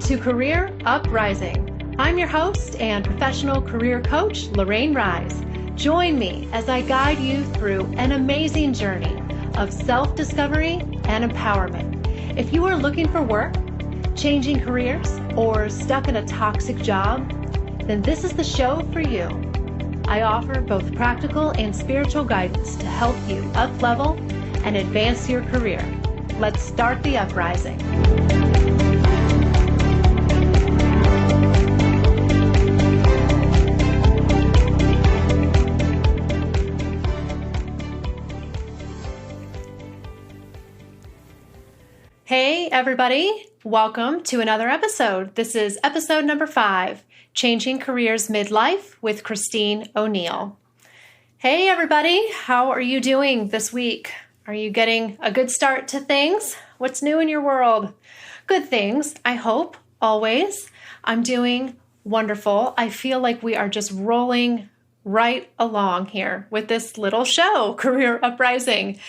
to Career Uprising. I'm your host and professional career coach, Lorraine Rise. Join me as I guide you through an amazing journey of self-discovery and empowerment. If you are looking for work, changing careers, or stuck in a toxic job, then this is the show for you. I offer both practical and spiritual guidance to help you up-level and advance your career. Let's start the uprising. Hey everybody, welcome to another episode. This is episode number 5, Changing Careers Midlife with Christine O'Neill. Hey everybody, how are you doing this week? Are you getting a good start to things? What's new in your world? Good things, I hope, always. I'm doing wonderful. I feel like we are just rolling right along here with this little show, Career Uprising.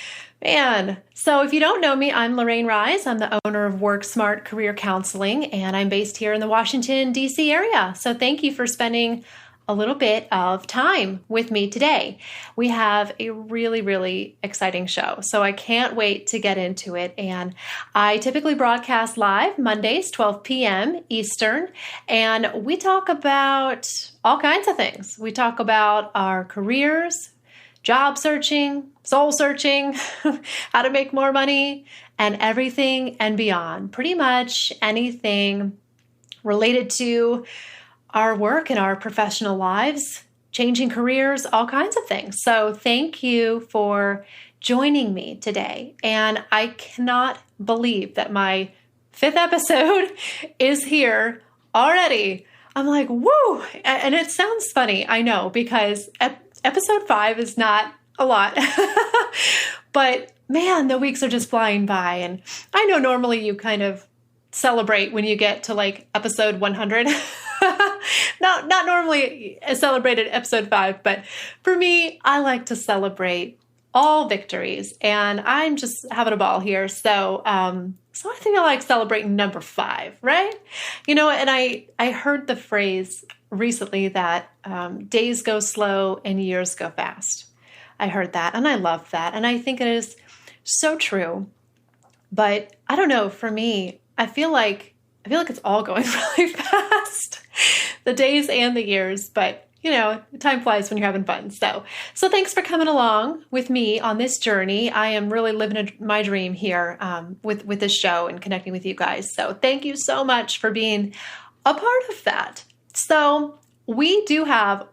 Man, so if you don't know me, I'm Lorraine Rise. I'm the owner of Work Smart Career Counseling, and I'm based here in the Washington, D.C. area. So thank you for spending a little bit of time with me today. We have a really exciting show, so I can't wait to get into it. And I typically broadcast live Mondays, 12 p.m. Eastern, and we talk about all kinds of things. We talk about our careers, job searching, soul searching, how to make more money, and everything and beyond. Pretty much anything related to our work and our professional lives, changing careers, all kinds of things. So thank you for joining me today. And I cannot believe that my 5th episode is here already. I'm like, woo! And it sounds funny, I know, because episode 5 is not a lot, but man, the weeks are just flying by. And I know normally you kind of celebrate when you get to like episode 100. Not normally celebrated episode 5, but for me, I like to celebrate all victories, and I'm just having a ball here. So I think I like celebrating number 5, right? You know, and I heard the phrase recently that days go slow and years go fast. I heard that and I love that. And I think it is so true. But I don't know, for me, I feel like it's all going really fast. The days and the years, but you know, time flies when you're having fun. So thanks for coming along with me on this journey. I am really living my dream here with this show and connecting with you guys. So thank you so much for being a part of that. So we do have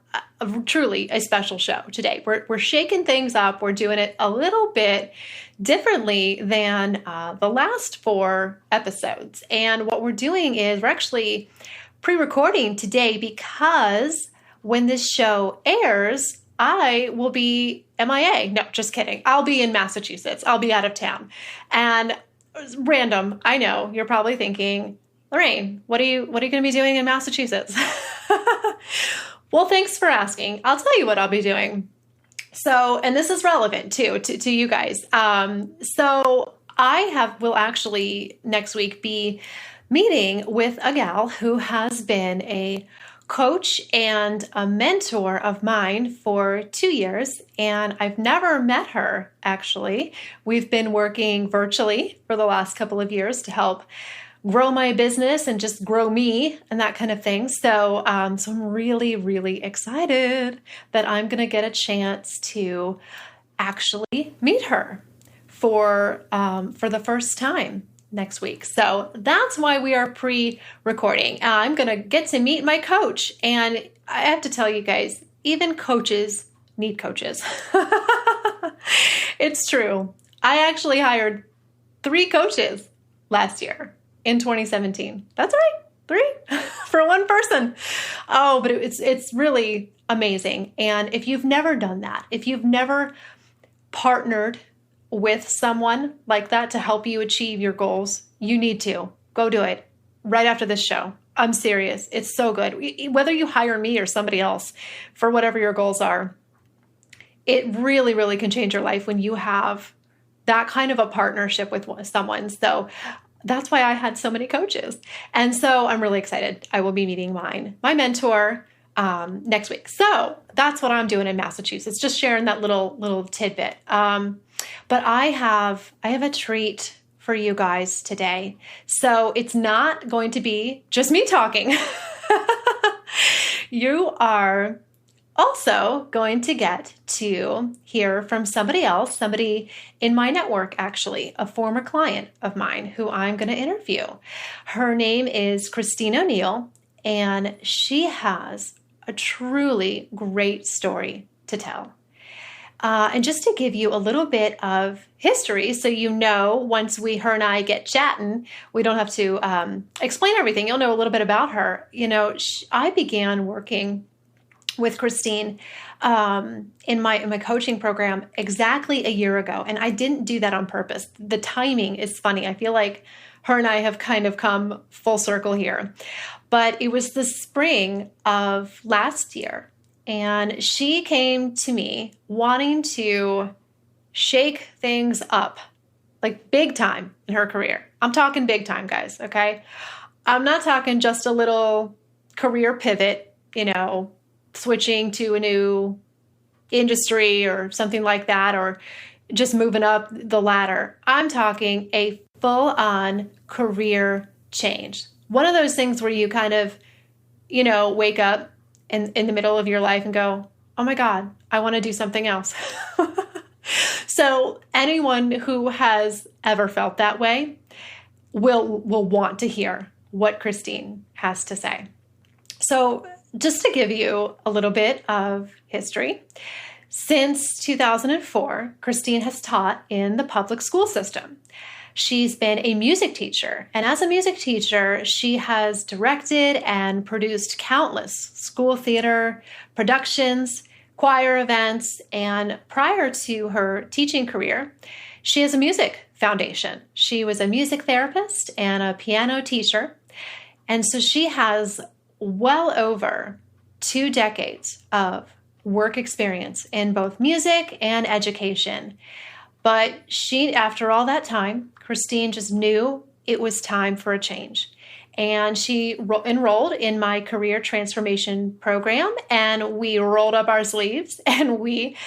truly a special show today. We're shaking things up. We're doing it a little bit differently than the last 4 episodes. And what we're doing is we're actually pre-recording today because when this show airs, I will be MIA. No, just kidding. I'll be in Massachusetts. I'll be out of town. And random, I know, you're probably thinking, Lorraine, what are you going to be doing in Massachusetts? Well, thanks for asking. I'll tell you what I'll be doing. So, and this is relevant too, to you guys. So I will actually next week be meeting with a gal who has been a coach and a mentor of mine for 2 years, and I've never met her, actually. We've been working virtually for the last couple of years to help grow my business and just grow me and that kind of thing. So I'm really excited that I'm going to get a chance to actually meet her for the first time next week. So that's why we are pre-recording. I'm going to get to meet my coach. And I have to tell you guys, even coaches need coaches. It's true. I actually hired 3 coaches last year in 2017. That's right. 3 for one person. Oh, but it's really amazing. And if you've never done that, if you've never partnered with someone like that to help you achieve your goals, you need to go do it right after this show. I'm serious. It's so good. Whether you hire me or somebody else for whatever your goals are, it really can change your life when you have that kind of a partnership with someone. So that's why I had so many coaches. And so I'm really excited. I will be meeting my mentor next week. So that's what I'm doing in Massachusetts, just sharing that little tidbit. But I have a treat for you guys today. So it's not going to be just me talking. You are also going to get to hear from somebody else, somebody in my network, actually, a former client of mine who I'm going to interview. Her name is Christine O'Neill, and she has a truly great story to tell. And just to give you a little bit of history, so you know, once her and I get chatting, we don't have to explain everything. You'll know a little bit about her. I began working with Christine in my coaching program exactly a year ago, and I didn't do that on purpose. The timing is funny. I feel like her and I have kind of come full circle here, but it was the spring of last year. And she came to me wanting to shake things up, like big time in her career. I'm talking big time, guys, okay? I'm not talking just a little career pivot, switching to a new industry or something like that, or just moving up the ladder. I'm talking a full-on career change. One of those things where you kind of, wake up in the middle of your life and go, oh my God, I want to do something else. So anyone who has ever felt that way will want to hear what Christine has to say. So just to give you a little bit of history, since 2004, Christine has taught in the public school system. She's been a music teacher, and as a music teacher, she has directed and produced countless school theater productions, choir events, and prior to her teaching career, she has a music foundation. She was a music therapist and a piano teacher, and so she has well over 2 decades of work experience in both music and education. But after all that time, Christine just knew it was time for a change. And she enrolled in my career transformation program, and we rolled up our sleeves and we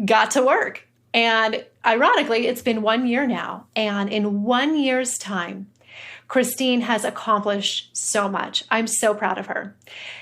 got to work. And ironically, it's been 1 year now. And in 1 year's time, Christine has accomplished so much. I'm so proud of her.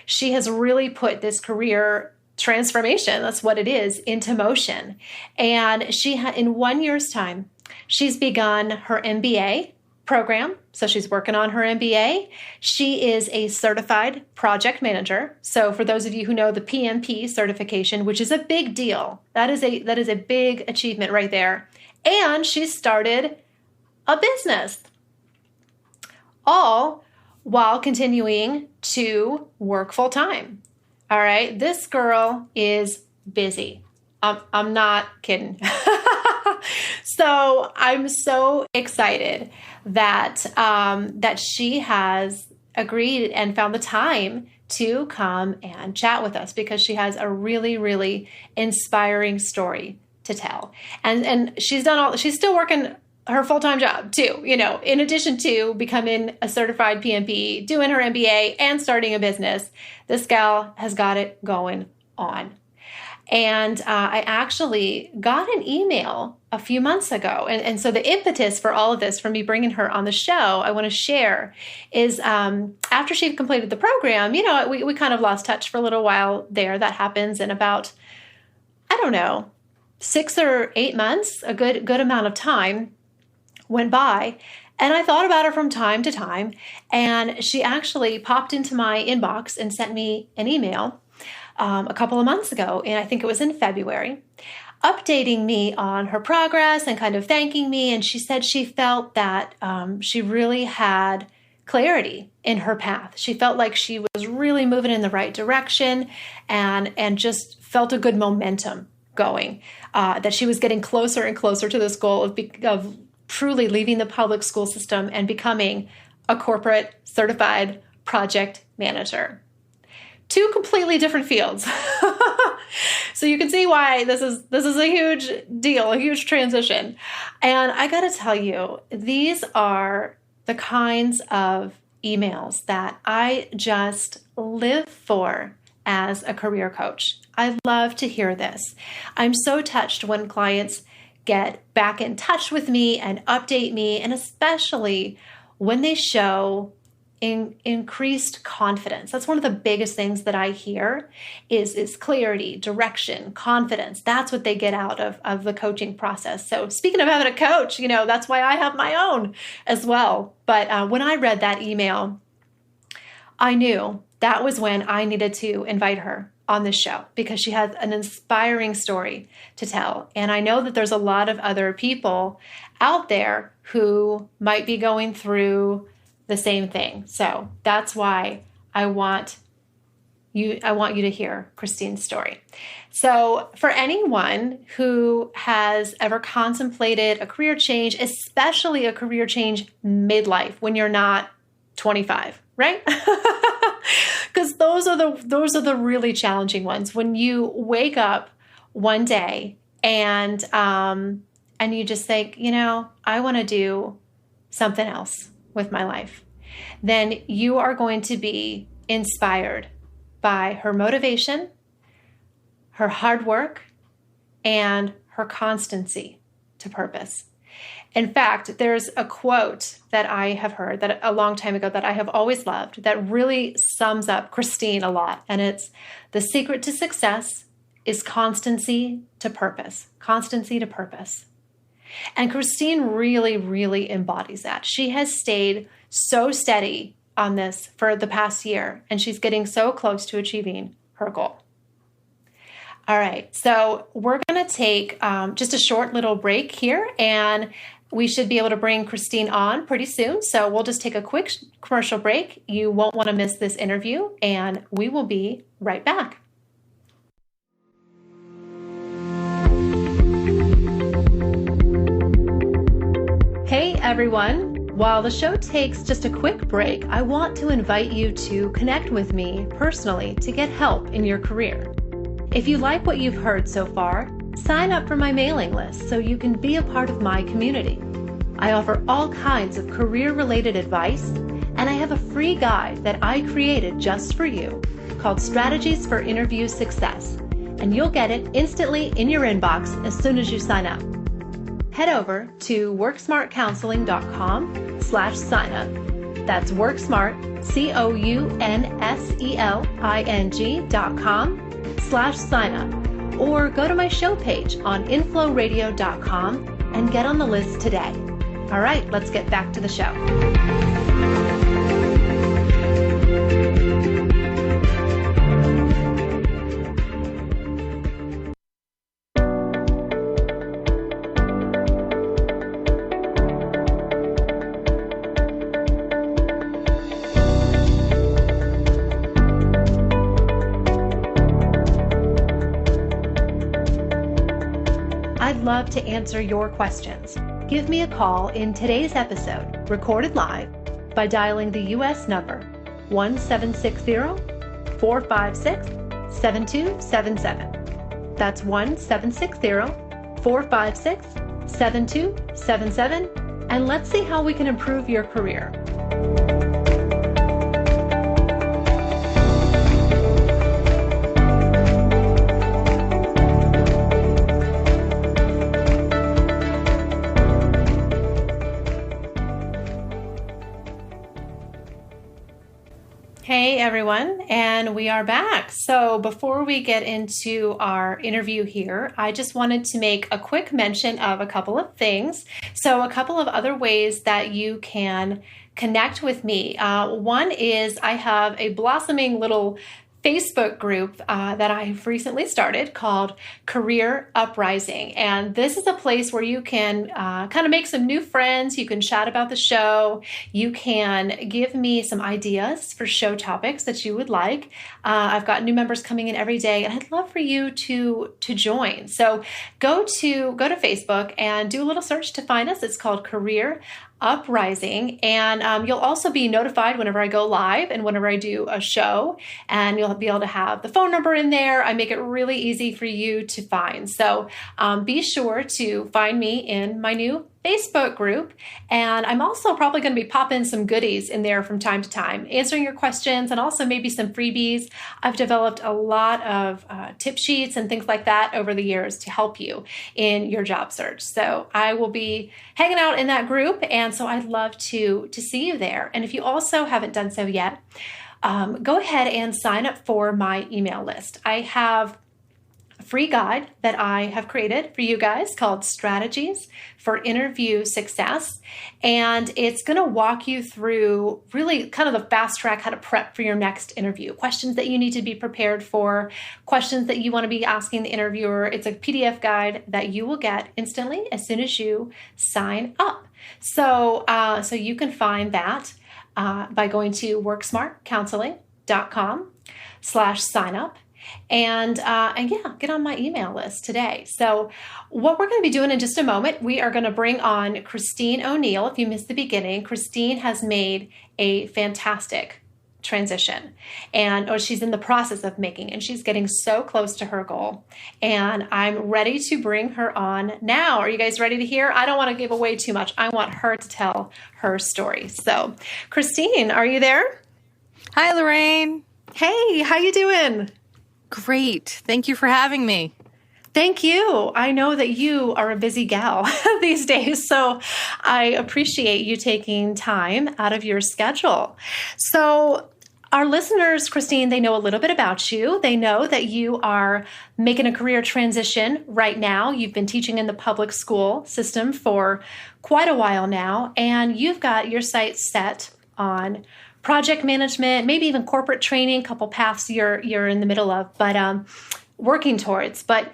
She has really put this career transformation, that's what it is, into motion. And in 1 year's time, she's begun her MBA program. So she's working on her MBA. She is a certified project manager. So for those of you who know the PMP certification, which is a big deal, that is a big achievement right there. And she started a business, all while continuing to work full time. All right, this girl is busy. I'm not kidding. So I'm so excited that she has agreed and found the time to come and chat with us, because she has a really, really inspiring story to tell. And she's still working her full-time job too, in addition to becoming a certified PMP, doing her MBA, and starting a business. This gal has got it going on. And I actually got an email a few months ago. And so the impetus for all of this, for me bringing her on the show, I want to share is after she completed the program, we kind of lost touch for a little while there. That happens in about, 6 or 8 months, a good amount of time went by. And I thought about her from time to time. And she actually popped into my inbox and sent me an email a couple of months ago, and I think it was in February, updating me on her progress and kind of thanking me. And she said she felt that she really had clarity in her path. She felt like she was really moving in the right direction and just felt a good momentum going, that she was getting closer and closer to this goal of truly leaving the public school system and becoming a corporate certified project manager. 2 completely different fields. So you can see why this is a huge deal, a huge transition. And I got to tell you, these are the kinds of emails that I just live for as a career coach. I love to hear this. I'm so touched when clients get back in touch with me and update me, and especially when they show increased confidence. That's one of the biggest things that I hear is clarity, direction, confidence. That's what they get out of the coaching process. So speaking of having a coach, that's why I have my own as well. But when I read that email, I knew that was when I needed to invite her on this show because she has an inspiring story to tell. And I know that there's a lot of other people out there who might be going through the same thing. So that's why I want you to hear Christine's story. So for anyone who has ever contemplated a career change, especially a career change midlife when you're not 25, right? Because those are the really challenging ones. When you wake up one day and you just think, I want to do something else with my life, then you are going to be inspired by her motivation, her hard work, and her constancy to purpose. In fact, there's a quote that I have heard that a long time ago that I have always loved that really sums up Christine a lot. And it's, the secret to success is constancy to purpose. Constancy to purpose. And Christine really, really embodies that. She has stayed so steady on this for the past year, and she's getting so close to achieving her goal. All right, so we're going to take just a short little break here, and we should be able to bring Christine on pretty soon. So we'll just take a quick commercial break. You won't want to miss this interview, and we will be right back. Hey everyone, while the show takes just a quick break, I want to invite you to connect with me personally to get help in your career. If you like what you've heard so far, sign up for my mailing list so you can be a part of my community. I offer all kinds of career-related advice, and I have a free guide that I created just for you called Strategies for Interview Success, and you'll get it instantly in your inbox as soon as you sign up. Head over to worksmartcounseling.com/signup. That's worksmart, COUNSELING.com/signup. Or go to my show page on inflowradio.com and get on the list today. All right, let's get back to the show. I'd love to answer your questions. Give me a call in today's episode, recorded live, by dialing the U.S. number 1-760-456-7277. That's 1-760-456-7277, and let's see how we can improve your career. Hey everyone, and we are back. So before we get into our interview here, I just wanted to make a quick mention of a couple of things. So a couple of other ways that you can connect with me. One is I have a blossoming little Facebook group that I've recently started called Career Uprising. And this is a place where you can kind of make some new friends. You can chat about the show. You can give me some ideas for show topics that you would like. I've got new members coming in every day, and I'd love for you to join. So go to Facebook and do a little search to find us. It's called Career Uprising, and you'll also be notified whenever I go live and whenever I do a show, and you'll be able to have the phone number in there. I make it really easy for you to find. So be sure to find me in my new Facebook group. And I'm also probably going to be popping some goodies in there from time to time, answering your questions and also maybe some freebies. I've developed a lot of tip sheets and things like that over the years to help you in your job search. So I will be hanging out in that group. And so I'd love to see you there. And if you also haven't done so yet, go ahead and sign up for my email list. I have a free guide that I have created for you guys called Strategies for Interview Success. And it's going to walk you through really kind of the fast track, how to prep for your next interview, questions that you need to be prepared for, questions that you want to be asking the interviewer. It's a PDF guide that you will get instantly as soon as you sign up. So you can find that by going to worksmartcounseling.com/sign up. And yeah, get on my email list today. So what we're going to be doing in just a moment, we are going to bring on Christine O'Neill. If you missed the beginning, Christine has made a fantastic transition, and she's in the process of making, and she's getting so close to her goal. And I'm ready to bring her on now. Are you guys ready to hear? I don't want to give away too much. I want her to tell her story. So Christine, are you there? Hi, Lorraine. Hey, how you doing? Great. Thank you for having me. Thank you. I know that you are a busy gal these days, so I appreciate you taking time out of your schedule. So our listeners, Christine, they know a little bit about you. They know that you are making a career transition right now. You've been teaching in the public school system for quite a while now, and you've got your sights set on project management, maybe even corporate training, a couple paths you're in the middle of, but working towards. But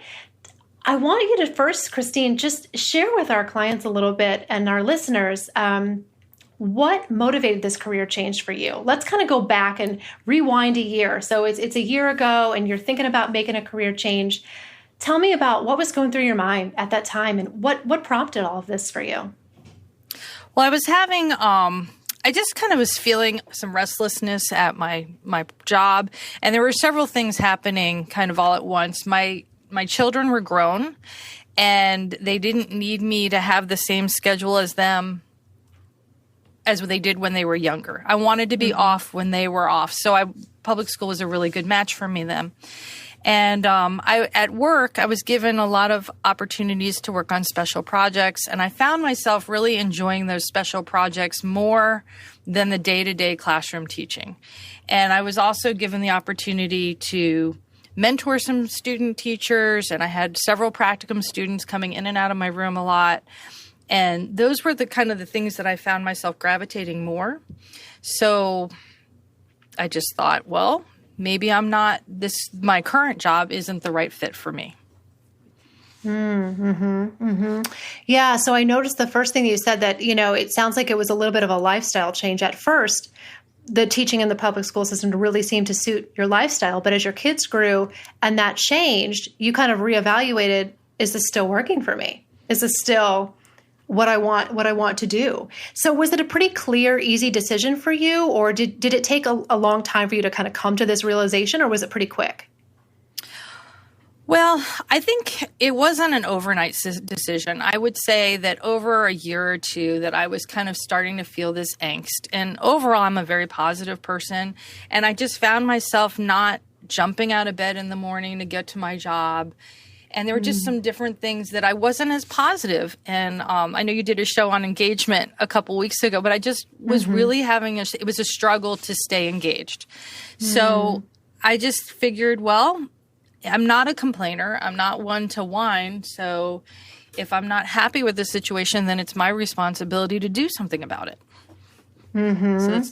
I want you to first, Christine, just share with our clients a little bit and our listeners what motivated this career change for you. Let's kind of go back and rewind a year. So it's a year ago and you're thinking about making a career change. Tell me about what was going through your mind at that time and what prompted all of this for you. Well, I was having I just kind of was feeling some restlessness at my job, and there were several things happening kind of all at once. My children were grown, and they didn't need me to have the same schedule as them as they did when they were younger. I wanted to be off when they were off, so public school was a really good match for me then. And at work, I was given a lot of opportunities to work on special projects, and I found myself really enjoying those special projects more than the day-to-day classroom teaching. And I was also given the opportunity to mentor some student teachers, and I had several practicum students coming in and out of my room a lot. And those were the kind of the things that I found myself gravitating more. So I just thought, well, maybe my current job isn't the right fit for me. Yeah. So I noticed the first thing you said that, it sounds like it was a little bit of a lifestyle change. At first, the teaching in the public school system really seemed to suit your lifestyle. But as your kids grew and that changed, you kind of reevaluated, is this still working for me? Is this still what I want to do? So was it a pretty clear, easy decision for you, or did it take a long time for you to kind of come to this realization, or was it pretty quick? Well, I think it wasn't an overnight decision. I would say that over a year or two that I was kind of starting to feel this angst. And overall, I'm a very positive person, and I just found myself not jumping out of bed in the morning to get to my job. And there were just some different things that I wasn't as positive. And I know you did a show on engagement a couple weeks ago, but I just was really it was a struggle to stay engaged. So I just figured, well, I'm not a complainer. I'm not one to whine. So if I'm not happy with the situation, then it's my responsibility to do something about it. So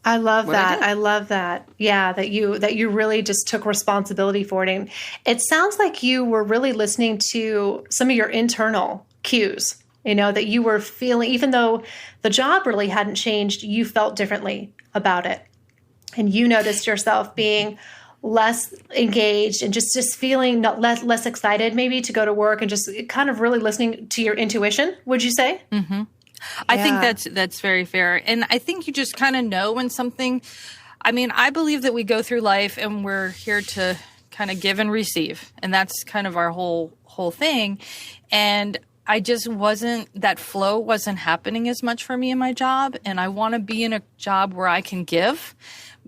I love that. I love that. Yeah, that you really just took responsibility for it. And it sounds like you were really listening to some of your internal cues, that you were feeling, even though the job really hadn't changed, you felt differently about it. And you noticed yourself being less engaged and just feeling less excited maybe to go to work, and just kind of really listening to your intuition, would you say? Mm-hmm. I think that's very fair. And I think you just kind of know when something, I believe that we go through life and we're here to kind of give and receive. And that's kind of our whole thing. And I just that flow wasn't happening as much for me in my job. And I want to be in a job where I can give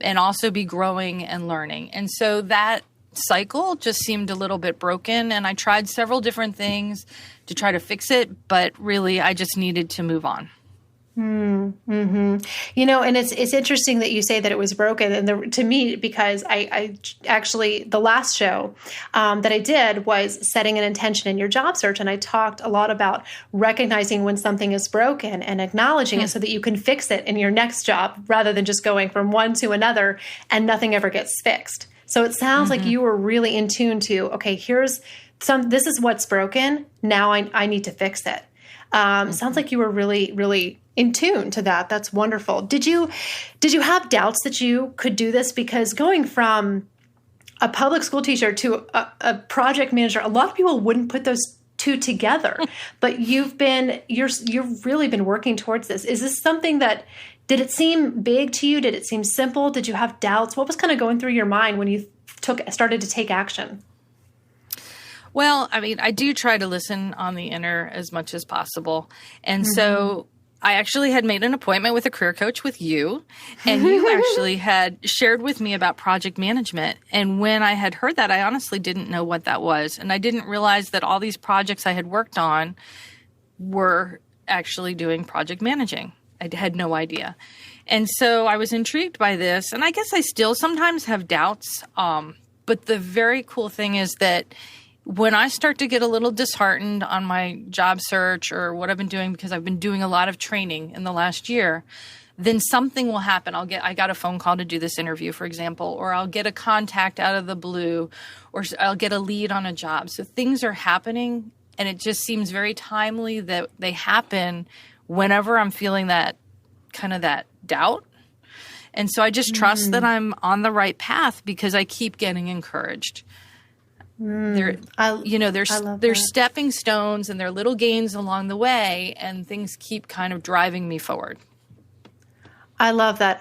and also be growing and learning. And so that cycle just seemed a little bit broken. And I tried several different things to try to fix it. But really, I just needed to move on. Mm-hmm. And it's interesting that you say that it was broken, and to me, because I actually, the last show that I did was setting an intention in your job search, and I talked a lot about recognizing when something is broken and acknowledging it so that you can fix it in your next job, rather than just going from one to another and nothing ever gets fixed. So it sounds like you were really in tune to, okay, this is what's broken. Now I need to fix it. Sounds like you were really, really in tune to that. That's wonderful. Did you have doubts that you could do this? Because going from a public school teacher to a project manager, a lot of people wouldn't put those two together. But you've really been working towards this. Is this something did it seem big to you? Did it seem simple? Did you have doubts? What was kind of going through your mind when you started to take action? Well, I mean, I do try to listen on the inner as much as possible. And so I actually had made an appointment with a career coach with you, and you actually had shared with me about project management. And when I had heard that, I honestly didn't know what that was. And I didn't realize that all these projects I had worked on were actually doing project managing. I had no idea. And so I was intrigued by this. And I guess I still sometimes have doubts. But the very cool thing is that when I start to get a little disheartened on my job search or what I've been doing, because I've been doing a lot of training in the last year, then something will happen. I got a phone call to do this interview, for example, or I'll get a contact out of the blue, or I'll get a lead on a job. So things are happening, and it just seems very timely that they happen whenever I'm feeling that kind of that doubt. And so I just trust that I'm on the right path because I keep getting encouraged. There's stepping stones and there are little gains along the way, and things keep kind of driving me forward. I love that.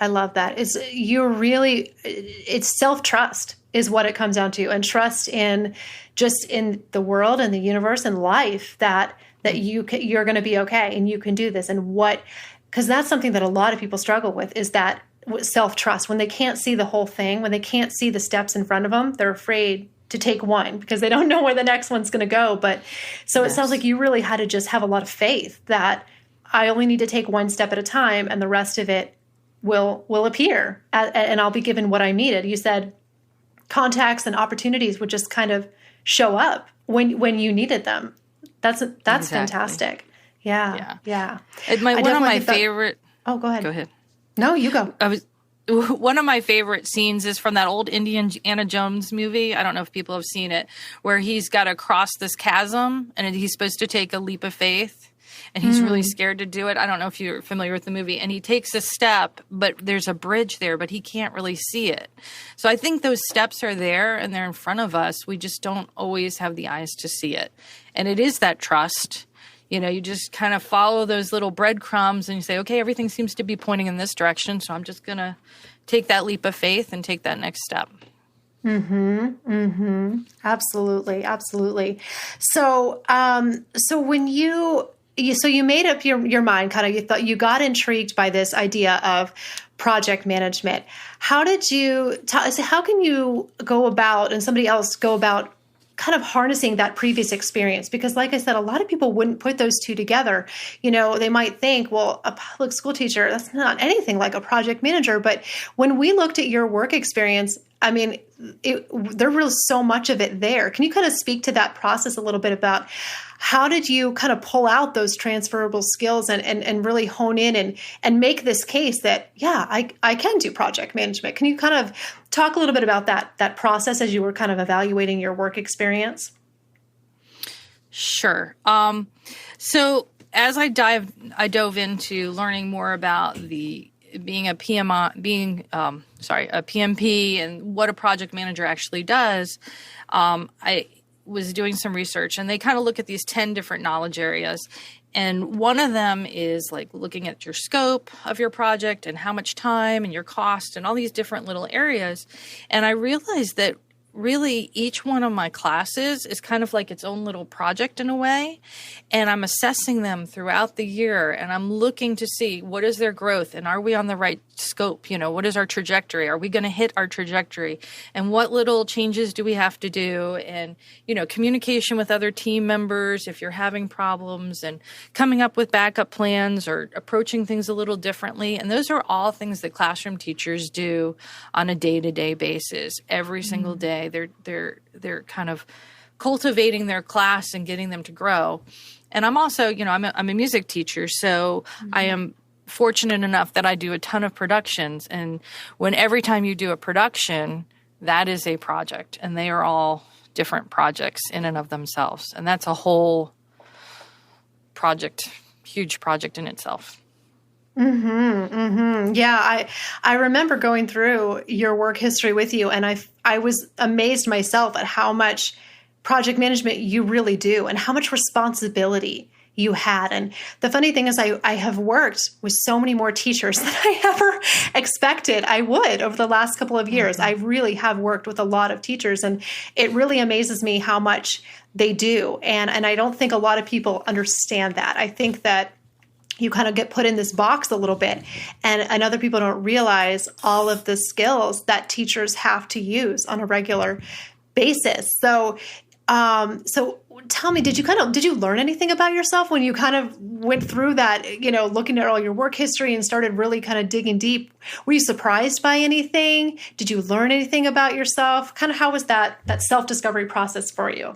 It's self-trust is what it comes down to, and trust in the world and the universe and life that you're going to be okay and you can do this. And because that's something that a lot of people struggle with, is that self-trust. When they can't see the whole thing, when they can't see the steps in front of them, they're afraid to take one because they don't know where the next one's going to go. But so it sounds like you really had to just have a lot of faith that I only need to take one step at a time, and the rest of it will appear, and I'll be given what I needed. You said contacts and opportunities would just kind of show up when you needed them. That's exactly. Fantastic. Yeah. One of my favorite. Oh, go ahead. Go ahead. No, you go. One of my favorite scenes is from that old Indiana Jones movie. I don't know if people have seen it, where he's got to cross this chasm and he's supposed to take a leap of faith, and he's really scared to do it. I don't know if you're familiar with the movie. And he takes a step, but there's a bridge there, but he can't really see it. So I think those steps are there and they're in front of us. We just don't always have the eyes to see it. And it is that trust. You just kind of follow those little breadcrumbs and you say, okay, everything seems to be pointing in this direction, so I'm just going to take that leap of faith and take that next step. Absolutely. So when you made up your mind, kind of, you got intrigued by this idea of project management. How can you go about, and somebody else go about, kind of harnessing that previous experience? Because like I said, a lot of people wouldn't put those two together. They might think, well, a public school teacher, that's not anything like a project manager. But when we looked at your work experience, I mean, there was so much of it there. Can you kind of speak to that process a little bit about how did you kind of pull out those transferable skills and really hone in and make this case that, yeah, I can do project management? Can you kind of talk a little bit about that process as you were kind of evaluating your work experience? Sure. So as I dove into learning more about being a PMP and what a project manager actually does, I was doing some research, and they kind of look at these 10 different knowledge areas. And one of them is like looking at your scope of your project and how much time and your cost and all these different little areas. And I realized that really each one of my classes is kind of like its own little project in a way. And I'm assessing them throughout the year, and I'm looking to see what is their growth and are we on the right scope? What is our trajectory? Are we going to hit our trajectory? And what little changes do we have to do? And, communication with other team members if you're having problems, and coming up with backup plans or approaching things a little differently. And those are all things that classroom teachers do on a day-to-day basis. Every single day, they're kind of cultivating their class and getting them to grow. And I'm also, I'm a music teacher, so I am fortunate enough that I do a ton of productions. And every time you do a production, that is a project, and they are all different projects in and of themselves. And that's a whole project, huge project in itself. Yeah, I remember going through your work history with you, and I was amazed myself at how much project management you really do and how much responsibility you had. And the funny thing is I have worked with so many more teachers than I ever expected I would over the last couple of years. I really have worked with a lot of teachers, and it really amazes me how much they do. And I don't think a lot of people understand that. I think that you kind of get put in this box a little bit, and other people don't realize all of the skills that teachers have to use on a regular basis. So tell me, did you learn anything about yourself when you kind of went through that, looking at all your work history and started really kind of digging deep? Were you surprised by anything? Did you learn anything about yourself? Kind of how was that self-discovery process for you?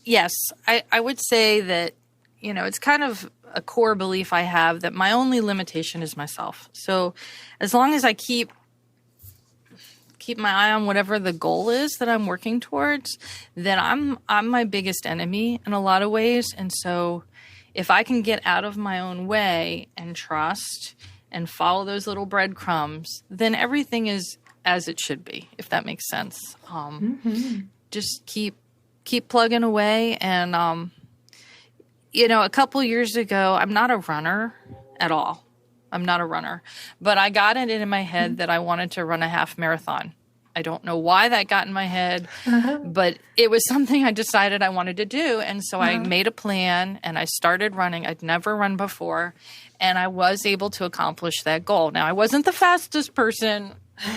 Yes, I would say that, it's kind of a core belief I have that my only limitation is myself. So as long as I keep my eye on whatever the goal is that I'm working towards, then I'm my biggest enemy in a lot of ways. And so if I can get out of my own way and trust and follow those little breadcrumbs, then everything is as it should be, if that makes sense. Just keep plugging away. And, a couple years ago, I'm not a runner at all. I'm not a runner, but I got it in my head that I wanted to run a half marathon. I don't know why that got in my head, but it was something I decided I wanted to do. And so I made a plan and I started running. I'd never run before, and I was able to accomplish that goal. Now, I wasn't the fastest person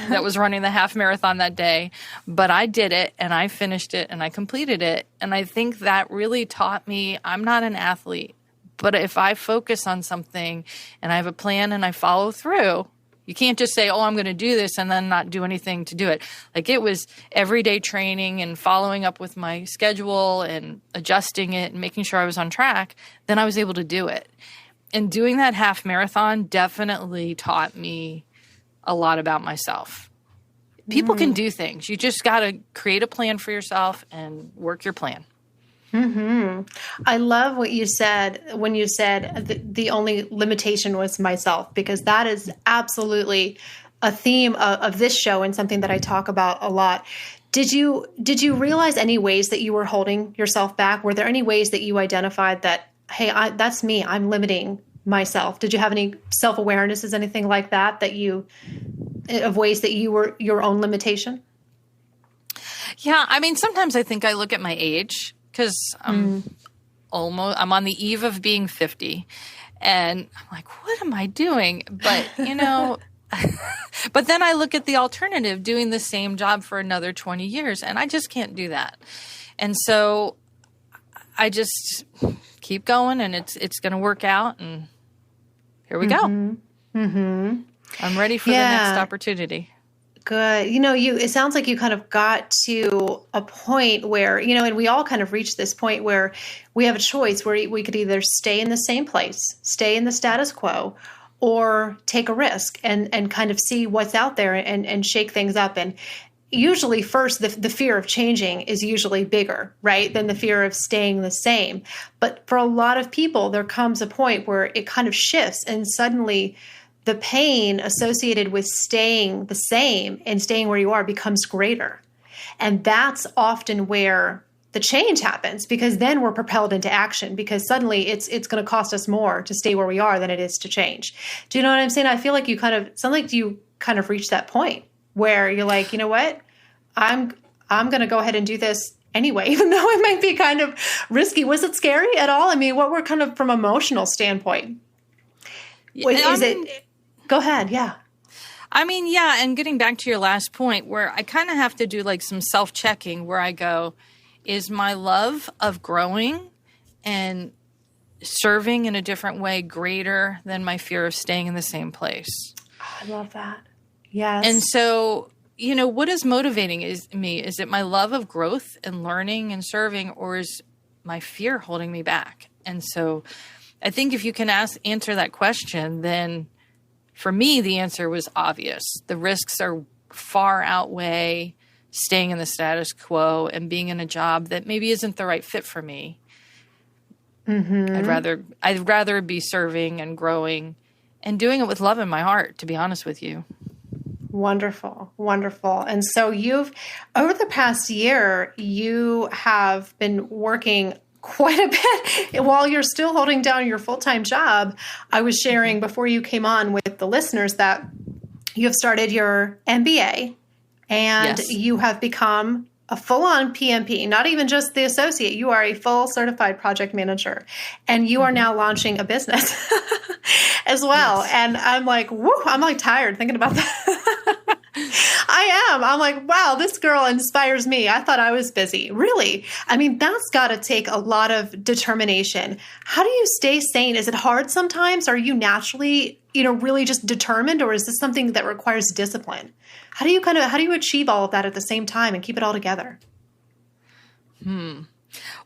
that was running the half marathon that day, but I did it and I finished it and I completed it. And I think that really taught me I'm not an athlete. But if I focus on something and I have a plan and I follow through, you can't just say, I'm going to do this and then not do anything to do it. Like, it was everyday training and following up with my schedule and adjusting it and making sure I was on track. Then I was able to do it. And doing that half marathon definitely taught me a lot about myself. People can do things. You just got to create a plan for yourself and work your plan. I love what you said when you said the only limitation was myself, because that is absolutely a theme of this show and something that I talk about a lot. Did you realize any ways that you were holding yourself back? Were there any ways that you identified that, hey, that's me, I'm limiting myself? Did you have any self-awarenesses, anything like that of ways that you were your own limitation? Yeah, I mean, sometimes I think I look at my age, because I'm on the eve of being 50, and I'm like, what am I doing? But, but then I look at the alternative, doing the same job for another 20 years, and I just can't do that. And so I just keep going, and it's going to work out, and here we go. I'm ready for the next opportunity. Good. It sounds like you kind of got to a point where, and we all kind of reach this point where we have a choice where we could either stay in the same place, stay in the status quo, or take a risk and kind of see what's out there and shake things up. And usually first, the fear of changing is usually bigger, right, than the fear of staying the same. But for a lot of people, there comes a point where it kind of shifts, and suddenly the pain associated with staying the same and staying where you are becomes greater. And that's often where the change happens, because then we're propelled into action, because suddenly it's going to cost us more to stay where we are than it is to change. Do you know what I'm saying? I feel like you kind of reached that point where you're like, you know what? I'm going to go ahead and do this anyway, even though it might be kind of risky. Was it scary at all? I mean, what were kind of from emotional standpoint? Go ahead. Yeah. I mean, yeah. And getting back to your last point, where I kind of have to do like some self-checking where I go, is my love of growing and serving in a different way greater than my fear of staying in the same place? Oh, I love that. Yes. And so, what is motivating me? Is it my love of growth and learning and serving, or is my fear holding me back? And so I think if you can answer that question, then for me, the answer was obvious. The risks are far outweigh staying in the status quo and being in a job that maybe isn't the right fit for me. Mm-hmm. I'd rather be serving and growing and doing it with love in my heart, to be honest with you. Wonderful. Wonderful. And so over the past year, you have been working quite a bit while you're still holding down your full-time job. I was sharing before you came on with the listeners that you have started your MBA and yes. You have become a full-on PMP, not even just the associate. You are a full certified project manager, and you are now launching a business as well. Yes. And I'm like, whoo, I'm like tired thinking about that. I am. I'm like, wow, this girl inspires me. I thought I was busy. Really? I mean, that's got to take a lot of determination. How do you stay sane? Is it hard sometimes? Are you naturally, really just determined, or is this something that requires discipline? How do you achieve all of that at the same time and keep it all together?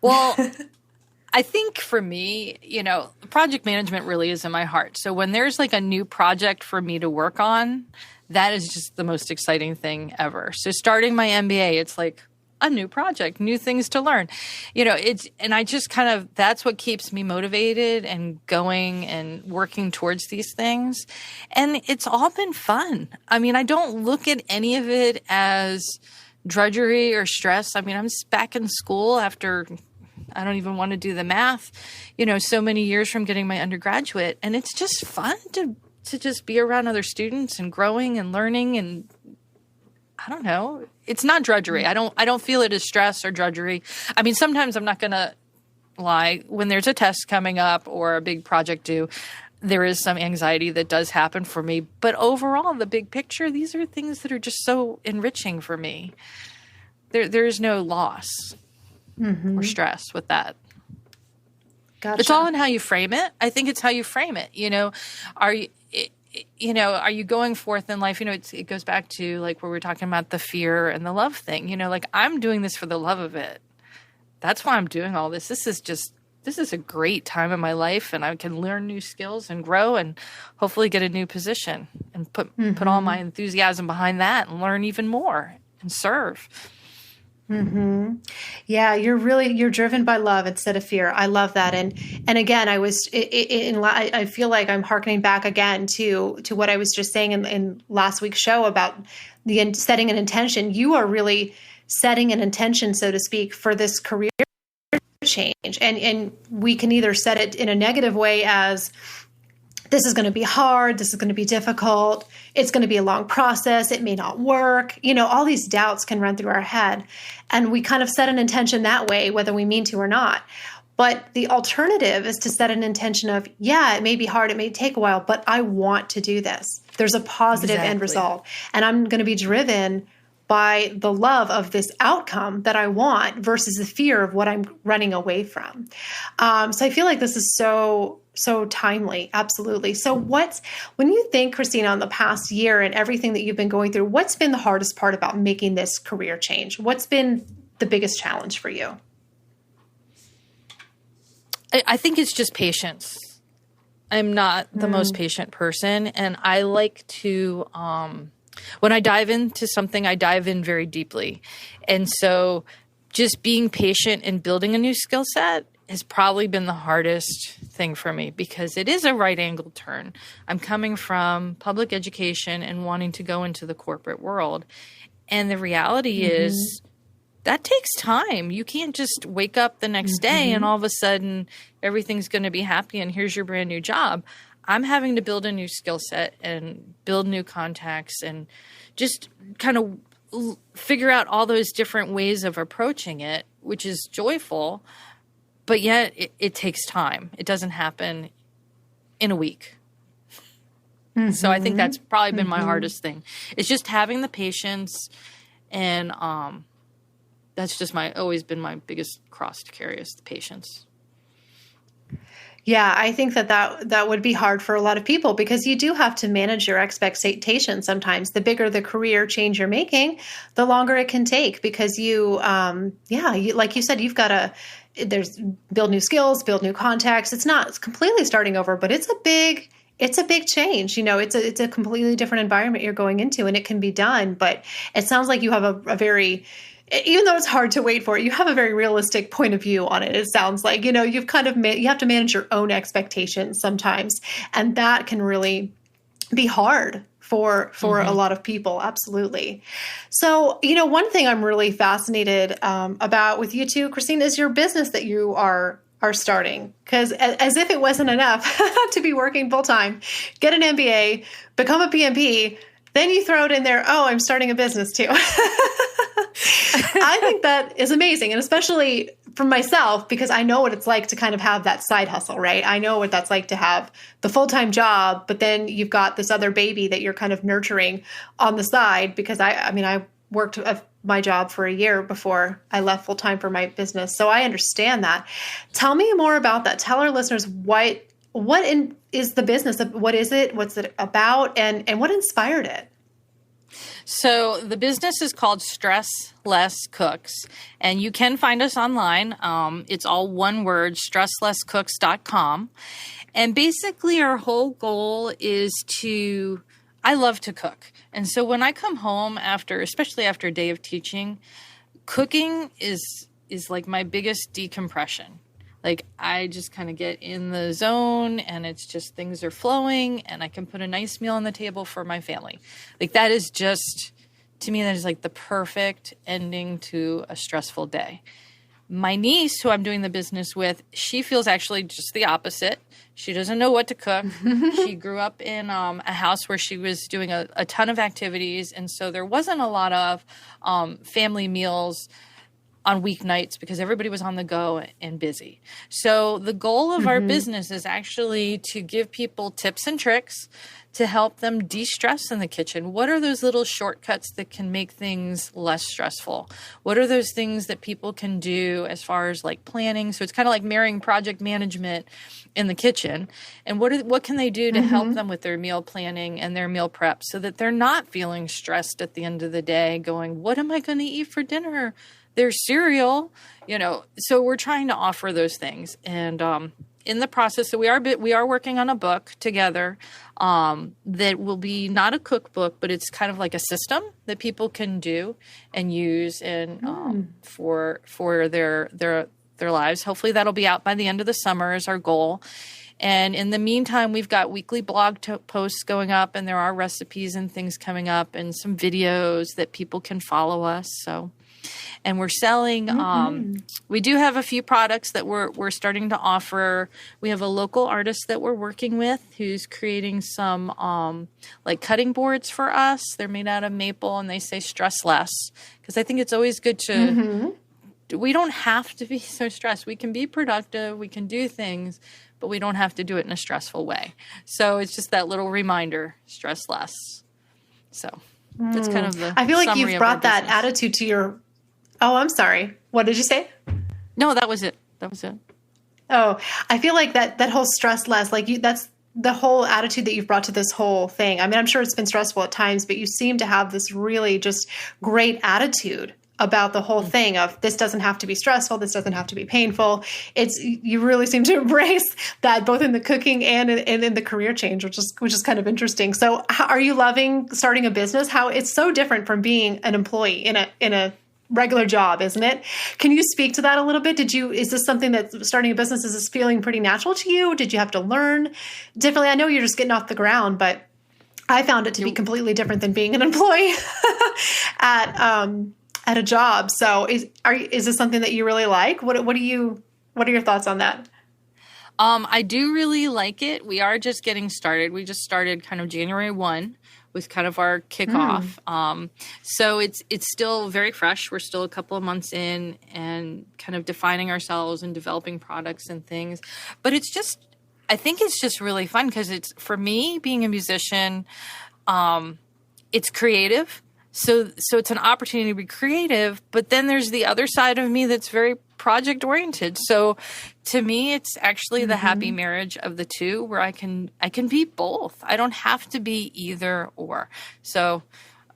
Well, I think for me, project management really is in my heart. So when there's like a new project for me to work on, that is just the most exciting thing ever. So starting my MBA, it's like a new project, new things to learn. And I just that's what keeps me motivated and going and working towards these things. And it's all been fun. I mean, I don't look at any of it as drudgery or stress. I mean, I'm back in school after, I don't even want to do the math, so many years from getting my undergraduate. And it's just fun to just be around other students and growing and learning. And I don't know, it's not drudgery. I don't feel it as stress or drudgery. I mean, sometimes I'm not going to lie. When there's a test coming up or a big project due, there is some anxiety that does happen for me. But overall, the big picture, these are things that are just so enriching for me. There is no loss or stress with that. Gotcha. It's all in how you frame it. I think it's how you frame it. Are you going forth in life? It goes back to like where we're talking about the fear and the love thing. Like I'm doing this for the love of it. That's why I'm doing all this. This is a great time in my life, and I can learn new skills and grow and hopefully get a new position and put all my enthusiasm behind that and learn even more and serve. Mm-hmm. Yeah, you're driven by love instead of fear. I love that. And again, I feel like I'm hearkening back again to what I was just saying in last week's show about setting an intention. You are really setting an intention, so to speak, for this career change. And we can either set it in a negative way as this is going to be hard. This is going to be difficult. It's going to be a long process. It may not work. All these doubts can run through our head. And we kind of set an intention that way, whether we mean to or not. But the alternative is to set an intention of, yeah, it may be hard. It may take a while, but I want to do this. There's a positive end result. And I'm going to be driven by the love of this outcome that I want versus the fear of what I'm running away from. So I feel like this is so timely. Absolutely. So when you think, Christina, on the past year and everything that you've been going through, what's been the hardest part about making this career change? What's been the biggest challenge for you? I think it's just patience. I'm not the most patient person, and I like to, when I dive into something, I dive in very deeply. And so just being patient and building a new skill set has probably been the hardest thing for me because it is a right angle turn. I'm coming from public education and wanting to go into the corporate world. And the reality is that takes time. You can't just wake up the next day and all of a sudden everything's going to be happy and here's your brand new job. I'm having to build a new skill set and build new contacts and just kind of figure out all those different ways of approaching it, which is joyful, but yet it takes time. It doesn't happen in a week. Mm-hmm. So I think that's probably been my hardest thing. It's just having the patience, and that's just always been my biggest cross to carry, is the patience. Yeah, I think that would be hard for a lot of people, because you do have to manage your expectations sometimes. The bigger the career change you're making, the longer it can take, because like you said, you've got to build new skills, build new contacts. It's completely starting over, but it's a big change. It's a completely different environment you're going into, and it can be done. But it sounds like you have a very, even though it's hard to wait for it, you have a very realistic point of view on it. It sounds like, you've kind of, you have to manage your own expectations sometimes. And that can really be hard for a lot of people. Absolutely. So, one thing I'm really fascinated about with you two, Christine, is your business that you are starting. Because as if it wasn't enough to be working full time, get an MBA, become a PMP, then you throw it in there, oh, I'm starting a business too. I think that is amazing. And especially for myself, because I know what it's like to kind of have that side hustle, right? I know what that's like to have the full-time job, but then you've got this other baby that you're kind of nurturing on the side. Because I worked my job for a year before I left full-time for my business. So I understand that. Tell me more about that. Tell our listeners what is the business? What is it? What's it about? And what inspired it? So the business is called Stress Less Cooks, and you can find us online. It's all one word, stresslesscooks.com. And basically our whole goal is I love to cook. And so when I come home especially after a day of teaching, cooking is like my biggest decompression. Like, I just kind of get in the zone, and it's just things are flowing, and I can put a nice meal on the table for my family. Like, that is just, to me, that is like the perfect ending to a stressful day. My niece, who I'm doing the business with, she feels actually just the opposite. She doesn't know what to cook. She grew up in a house where she was doing a ton of activities, and so there wasn't a lot of family meals on weeknights because everybody was on the go and busy. So the goal of our business is actually to give people tips and tricks to help them de-stress in the kitchen. What are those little shortcuts that can make things less stressful? What are those things that people can do as far as like planning? So it's kind of like marrying project management in the kitchen. And what can they do to help them with their meal planning and their meal prep so that they're not feeling stressed at the end of the day going, what am I going to eat for dinner? There's cereal, so we're trying to offer those things. And in the process, so we are working on a book together that will be not a cookbook, but it's kind of like a system that people can do and use for their lives. Hopefully that'll be out by the end of the summer is our goal. And in the meantime, we've got weekly blog posts going up, and there are recipes and things coming up and some videos that people can follow us. And we're selling, we do have a few products that we're starting to offer. We have a local artist that we're working with who's creating some like cutting boards for us. They're made out of maple, and they say stress less, because I think it's always good to, we don't have to be so stressed. We can be productive, we can do things, but we don't have to do it in a stressful way. So it's just that little reminder, stress less. So that's kind of the I feel like summary you've of our brought that business. attitude to your... Oh, I'm sorry. What did you say? No, that was it. Oh, I feel like that whole stress less, that's the whole attitude that you've brought to this whole thing. I mean, I'm sure it's been stressful at times, but you seem to have this really just great attitude about the whole thing of this doesn't have to be stressful. This doesn't have to be painful. You really seem to embrace that both in the cooking and in the career change, which is kind of interesting. So are you loving starting a business? How it's so different from being an employee in a regular job, isn't it? Can you speak to that a little bit? Is this something that starting a business, is this feeling pretty natural to you? Did you have to learn differently? I know you're just getting off the ground, but I found it to be completely different than being an employee at a job. So is this something that you really like? What are your thoughts on that? I do really like it. We are just getting started. We just started kind of January 1 was kind of our kickoff. So it's still very fresh. We're still a couple of months in and kind of defining ourselves and developing products and things. But I think it's just really fun because it's, for me, being a musician, it's creative. So it's an opportunity to be creative, but then there's the other side of me that's very project oriented. So to me, it's actually the happy marriage of the two, where I can be both. I don't have to be either or. So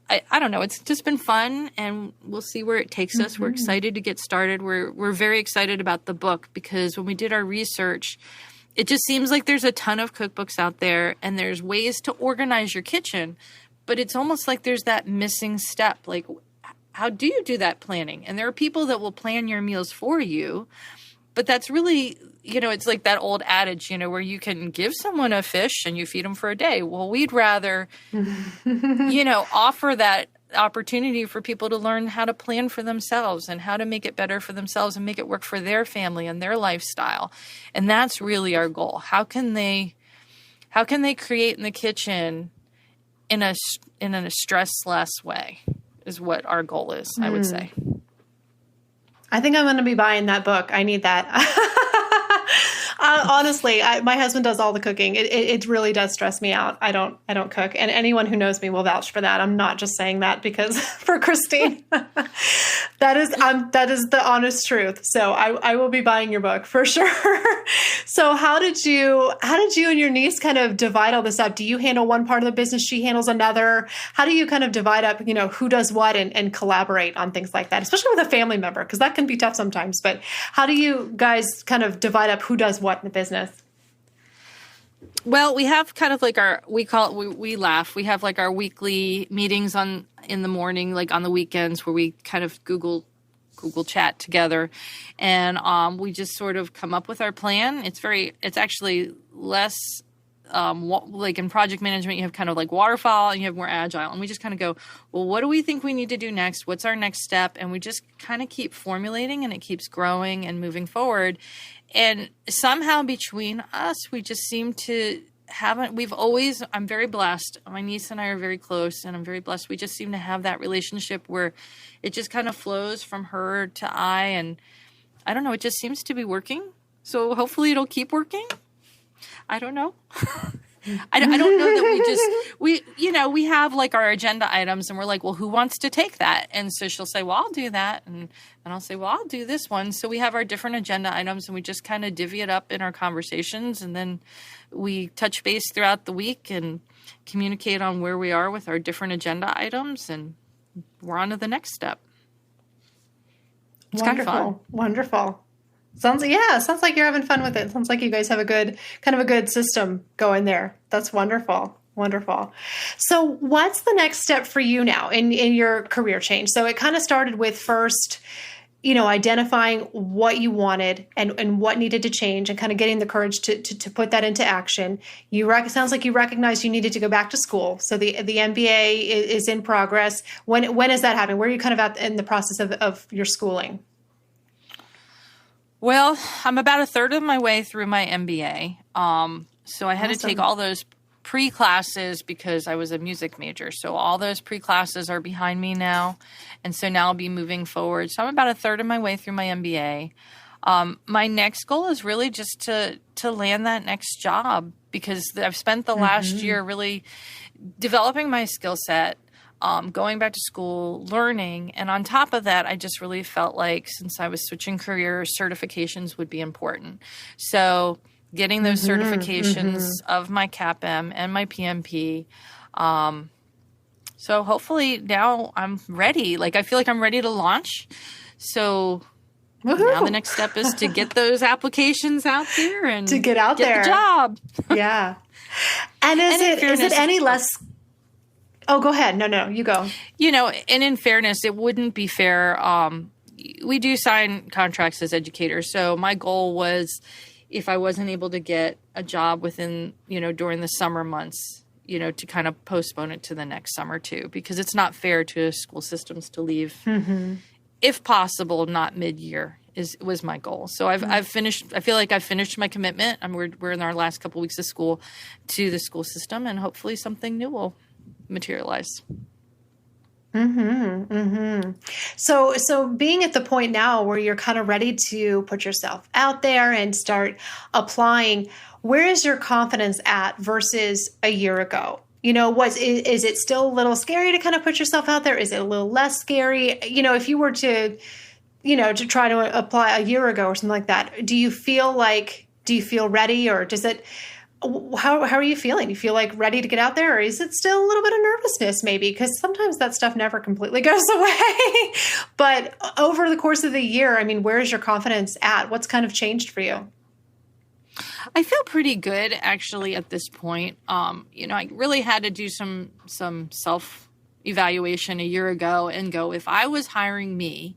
I don't know. It's just been fun, and we'll see where it takes us. We're excited to get started. We're very excited about the book, because when we did our research, it just seems like there's a ton of cookbooks out there, and there's ways to organize your kitchen. But it's almost like there's that missing step. Like, how do you do that planning? And there are people that will plan your meals for you. But that's really, it's like that old adage, where you can give someone a fish and you feed them for a day. Well, we'd rather, offer that opportunity for people to learn how to plan for themselves and how to make it better for themselves and make it work for their family and their lifestyle. And that's really our goal. How can they create in the kitchen in a stress-less way is what our goal is, I would say. I think I'm going to be buying that book. I need that. Honestly, my husband does all the cooking. It really does stress me out. I don't cook, and anyone who knows me will vouch for that. I'm not just saying that because for Christine, that is the honest truth. So I will be buying your book for sure. So how did you and your niece kind of divide all this up? Do you handle one part of the business? She handles another. How do you kind of divide up, who does what and collaborate on things like that, especially with a family member? Because that can be tough sometimes. But how do you guys kind of divide up who does what in the business? Well, we have kind of like we laugh. We have like our weekly meetings in the morning, like on the weekends, where we kind of Google chat together, and we just sort of come up with our plan. It's actually less like in project management, you have kind of like waterfall and you have more agile, and we just kind of go, well, what do we think we need to do next? What's our next step? And we just kind of keep formulating, and it keeps growing and moving forward. And somehow between us, we just seem to I'm very blessed. My niece and I are very close, and I'm very blessed. We just seem to have that relationship where it just kind of flows from her to I, and I don't know, it just seems to be working. So hopefully it'll keep working. I don't know. I don't know that we have like our agenda items, and we're like, well, who wants to take that? And so she'll say, well, I'll do that. And I'll say, well, I'll do this one. So we have our different agenda items, and we just kind of divvy it up in our conversations. And then we touch base throughout the week and communicate on where we are with our different agenda items. And we're on to the next step. It's kind of fun. Wonderful. Sounds like you're having fun with it. Sounds like you guys have a good system going there. That's wonderful. Wonderful. So what's the next step for you now in your career change? So it kind of started with first, identifying what you wanted and what needed to change, and kind of getting the courage to put that into action. Sounds like you recognized you needed to go back to school. So the MBA is in progress. When is that happening? Where are you kind of in the process of your schooling? Well, I'm about a third of my way through my MBA. So I had to take all those pre-classes because I was a music major. So all those pre-classes are behind me now. And so now I'll be moving forward. So I'm about a third of my way through my MBA. My next goal is really just to land that next job, because I've spent the last year really developing my skill set, going back to school, learning. And on top of that, I just really felt like since I was switching careers, certifications would be important. So getting those certifications of my CAPM and my PMP. So hopefully now I'm ready. Like, I feel like I'm ready to launch. So now the next step is to get those applications out there and to get the job. Yeah. And is it any less... Oh, go ahead. No, you go. And in fairness, it wouldn't be fair. We do sign contracts as educators. So my goal was, if I wasn't able to get a job within, during the summer months, to kind of postpone it to the next summer too, because it's not fair to school systems to leave, if possible, not mid-year was my goal. So I've finished. I feel like I've finished my commitment. We're in our last couple weeks of school to the school system, and hopefully something new will materialize. So being at the point now where you're kind of ready to put yourself out there and start applying, where is your confidence at versus a year ago? Is it still a little scary to kind of put yourself out there? Is it a little less scary? If you were to try to apply a year ago or something like that, do you feel ready, or does it, how are you feeling? Do you feel like ready to get out there, or is it still a little bit of nervousness maybe? Because sometimes that stuff never completely goes away. But over the course of the year, I mean, where is your confidence at? What's kind of changed for you? I feel pretty good actually at this point. I really had to do some self-evaluation a year ago and go, if I was hiring me,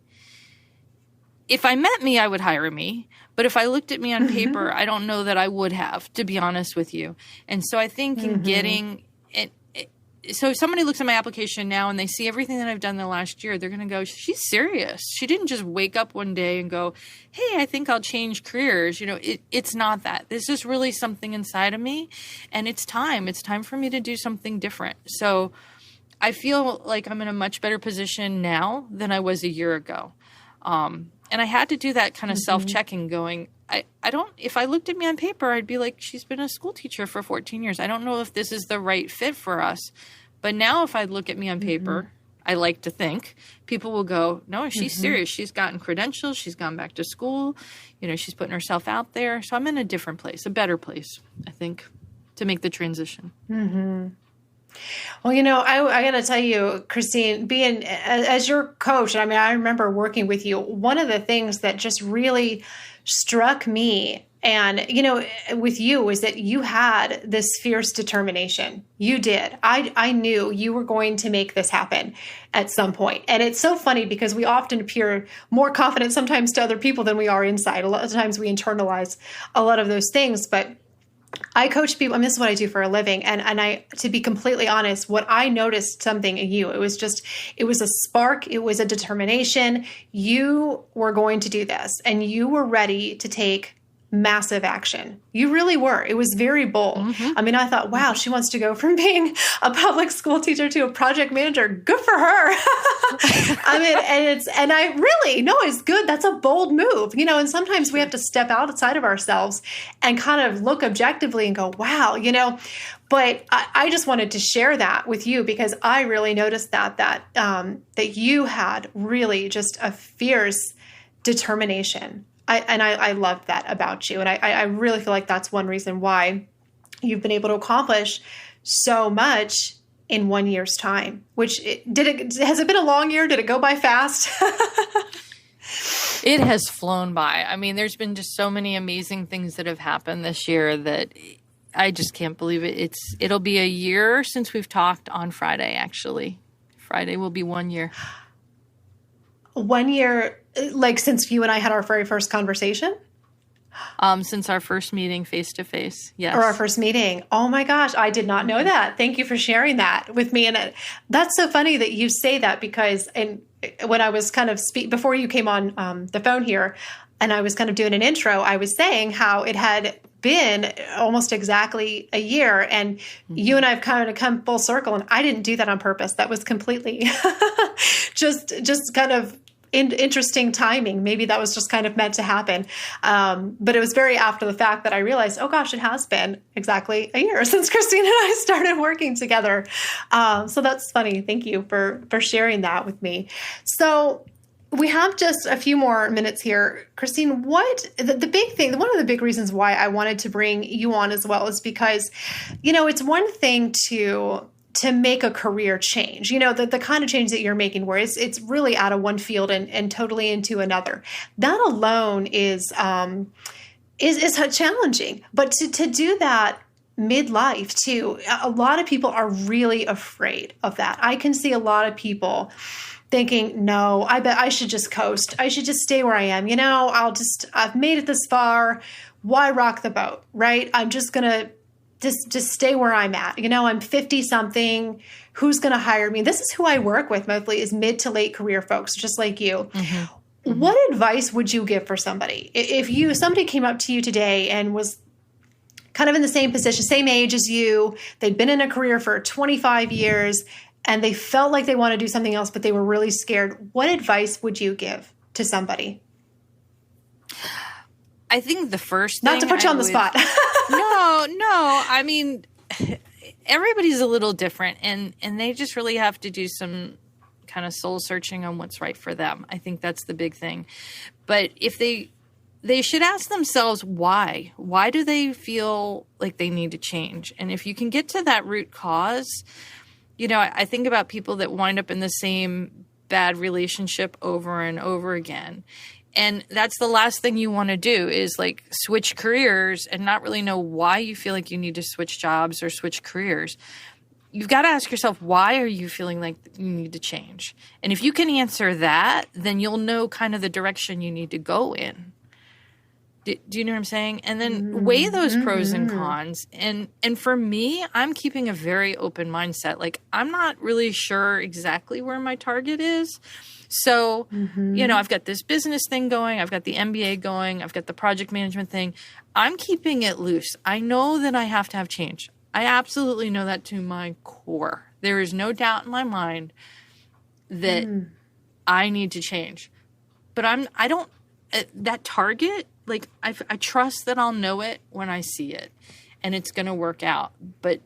if I met me, I would hire me. But if I looked at me on paper, I don't know that I would have, to be honest with you. And so I think in getting it, so if somebody looks at my application now and they see everything that I've done the last year, they're going to go, she's serious. She didn't just wake up one day and go, hey, I think I'll change careers. It's not that. This is really something inside of me, and it's time. It's time for me to do something different. So I feel like I'm in a much better position now than I was a year ago. And I had to do that kind of self-checking going, if I looked at me on paper, I'd be like, she's been a school teacher for 14 years. I don't know if this is the right fit for us. But now if I look at me on paper, I like to think people will go, no, she's serious. She's gotten credentials. She's gone back to school. She's putting herself out there. So I'm in a different place, a better place, I think, to make the transition. Well, I got to tell you, Christine, being as your coach, I mean, I remember working with you. One of the things that just really struck me and, with you is that you had this fierce determination. You did. I knew you were going to make this happen at some point. And it's so funny because we often appear more confident sometimes to other people than we are inside. A lot of times we internalize a lot of those things, but I coach people, and this is what I do for a living. And I, to be completely honest, what I noticed something in you, it was a spark. It was a determination. You were going to do this, and you were ready to take massive action. You really were. It was very bold. I mean, I thought, wow, she wants to go from being a public school teacher to a project manager. Good for her. I mean, and I really, no, it's good. That's a bold move, and sometimes we have to step outside of ourselves and kind of look objectively and go, wow, but I just wanted to share that with you because I really noticed that you had really just a fierce determination. I loved that about you. And I really feel like that's one reason why you've been able to accomplish so much in 1 year's time, has it been a long year? Did it go by fast? It has flown by. I mean, there's been just so many amazing things that have happened this year that I just can't believe it. It'll be a year since we've talked on Friday, actually. Friday will be 1 year. 1 year, like since you and I had our very first conversation? Since our first meeting face-to-face, yes. Or our first meeting. Oh my gosh, I did not know that. Thank you for sharing that with me. And that's so funny that you say that because when I was kind of before you came on the phone here, and I was kind of doing an intro, I was saying how it had been almost exactly a year, and you and I have kind of come full circle, and I didn't do that on purpose. That was completely just kind of interesting timing. Maybe that was just kind of meant to happen. But it was very after the fact that I realized, oh gosh, it has been exactly a year since Christine and I started working together. So that's funny. Thank you for sharing that with me. So we have just a few more minutes here. Christine, the big thing, one of the big reasons why I wanted to bring you on as well is because, it's one thing to make a career change, the kind of change that you're making where it's really out of one field and totally into another. That alone is challenging. But to do that midlife too, a lot of people are really afraid of that. I can see a lot of people thinking, no, I bet I should just coast. I should just stay where I am. I've made it this far. Why rock the boat, right? I'm just going to just stay where I'm at. I'm 50 something. Who's going to hire me? This is who I work with mostly is mid to late career folks, just like you. Mm-hmm. What advice would you give for somebody? If somebody came up to you today and was kind of in the same position, same age as you. They'd been in a career for 25 years and they felt like they want to do something else, but they were really scared. What advice would you give to somebody? I think the first thing, not to put you on the spot. No. I mean, everybody's a little different, and they just really have to do some kind of soul searching on what's right for them. I think that's the big thing. But if they should ask themselves why. Why do they feel like they need to change? And if you can get to that root cause, you know, I think about people that wind up in the same bad relationship over and over again. And that's the last thing you want to do is like switch careers and not really know why you feel like you need to switch jobs or switch careers. You've got to ask yourself, why are you feeling like you need to change? And if you can answer that, then you'll know kind of the direction you need to go in. Do you know what I'm saying? And then weigh those pros and cons. And for me, I'm keeping a very open mindset. Like, I'm not really sure exactly where my target is. So, you know, I've got this business thing going. I've got the MBA going. I've got the project management thing. I'm keeping it loose. I know that I have to have change. I absolutely know that to my core. There is no doubt in my mind that I need to change. But I don't, that target, like, I trust that I'll know it when I see it and it's going to work out. But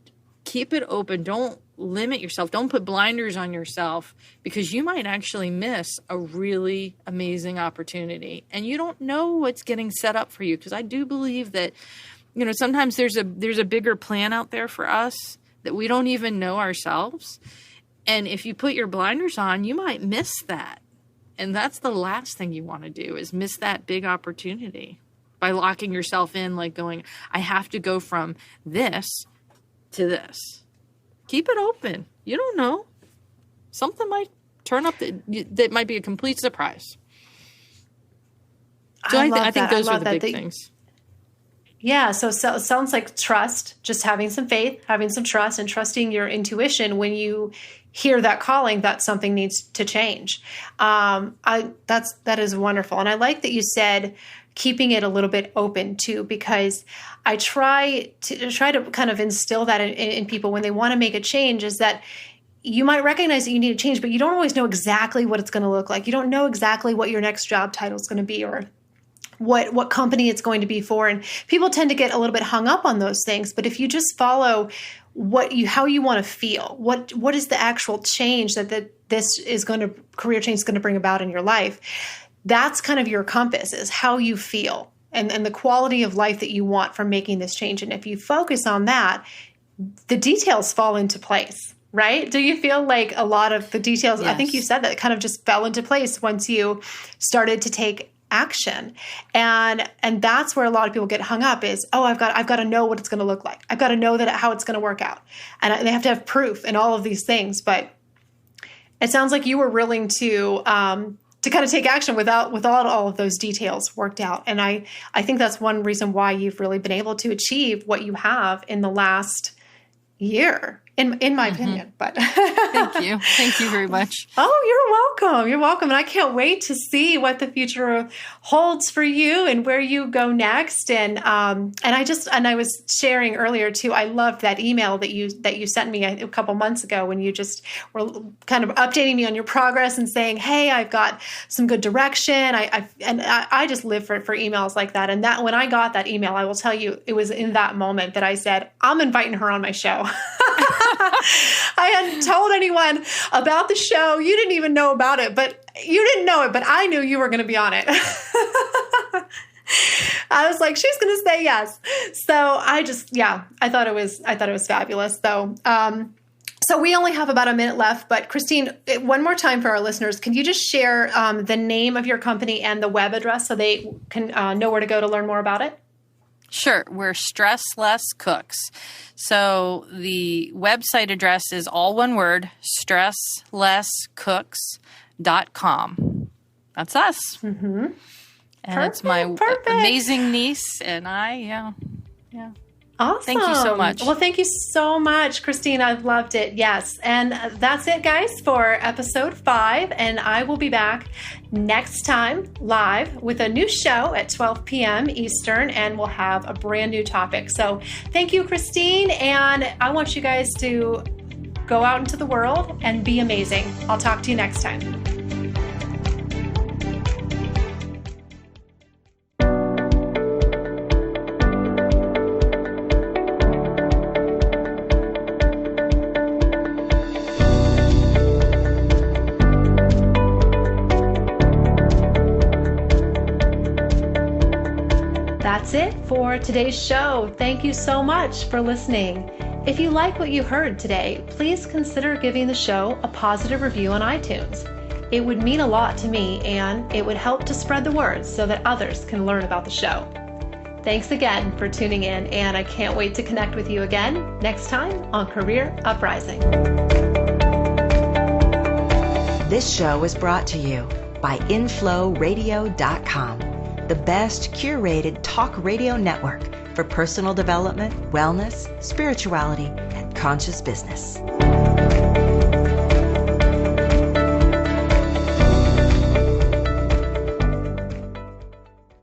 keep it open. Don't limit yourself. Don't put blinders on yourself because you might actually miss a really amazing opportunity and you don't know what's getting set up for you. Because I do believe that, you know, sometimes there's a bigger plan out there for us that we don't even know ourselves. And if you put your blinders on, you might miss that. And that's the last thing you want to do is miss that big opportunity by locking yourself in, like going, I have to go from this to this. Keep it open. You don't know. Something might turn up that might be a complete surprise. So I think those are the big things. Yeah. So it sounds like trust, just having some faith, having some trust, and trusting your intuition when you hear that calling that something needs to change. That is wonderful. And I like that you said keeping it a little bit open too, because I try to kind of instill that in people when they want to make a change, is that you might recognize that you need to change, but you don't always know exactly what it's going to look like. You don't know exactly what your next job title is going to be or what company it's going to be for. And people tend to get a little bit hung up on those things. But if you just follow how you want to feel, what is the actual change that career change is going to bring about in your life, that's kind of your compass, is how you feel and the quality of life that you want from making this change. And if you focus on that, the details fall into place, right? Do you feel like a lot of the details, yes. I think you said that, kind of just fell into place once you started to take action. And that's where a lot of people get hung up is, I've got to know what it's going to look like. I've got to know how it's going to work out. And they have to have proof and all of these things. But it sounds like you were willing to kind of take action without all of those details worked out. And I think that's one reason why you've really been able to achieve what you have in the last year, in my opinion. But Thank you very much. Oh, you're welcome. And I can't wait to see what the future holds for you and where you go next. And I was sharing earlier too, I loved that email that you sent me a couple months ago when you just were kind of updating me on your progress and saying, hey, I've got some good direction. I just live for emails like that. And that when I got that email, I will tell you, it was in that moment that I said, I'm inviting her on my show. I hadn't told anyone about the show. You didn't even know about it, but I knew you were going to be on it. I was like, she's going to say yes. So I thought it was fabulous though. So we only have about a minute left, but Christine, one more time for our listeners, can you just share the name of your company and the web address so they can know where to go to learn more about it? Sure. We're Stress Less Cooks. So the website address is all one word, stresslesscooks.com. That's us. Mm-hmm. And it's my amazing niece and I. Yeah. Awesome. Thank you so much. Well, thank you so much, Christine. I've loved it. Yes. And that's it, guys, for episode 5. And I will be back next time live with a new show at 12 p.m. Eastern, and we'll have a brand new topic. So thank you, Christine. And I want you guys to go out into the world and be amazing. I'll talk to you next time. That's it for today's show. Thank you so much for listening. If you like what you heard today, please consider giving the show a positive review on iTunes. It would mean a lot to me, and it would help to spread the word so that others can learn about the show. Thanks again for tuning in, and I can't wait to connect with you again next time on Career Uprising. This show was brought to you by InflowRadio.com, the best curated talk radio network for personal development, wellness, spirituality, and conscious business.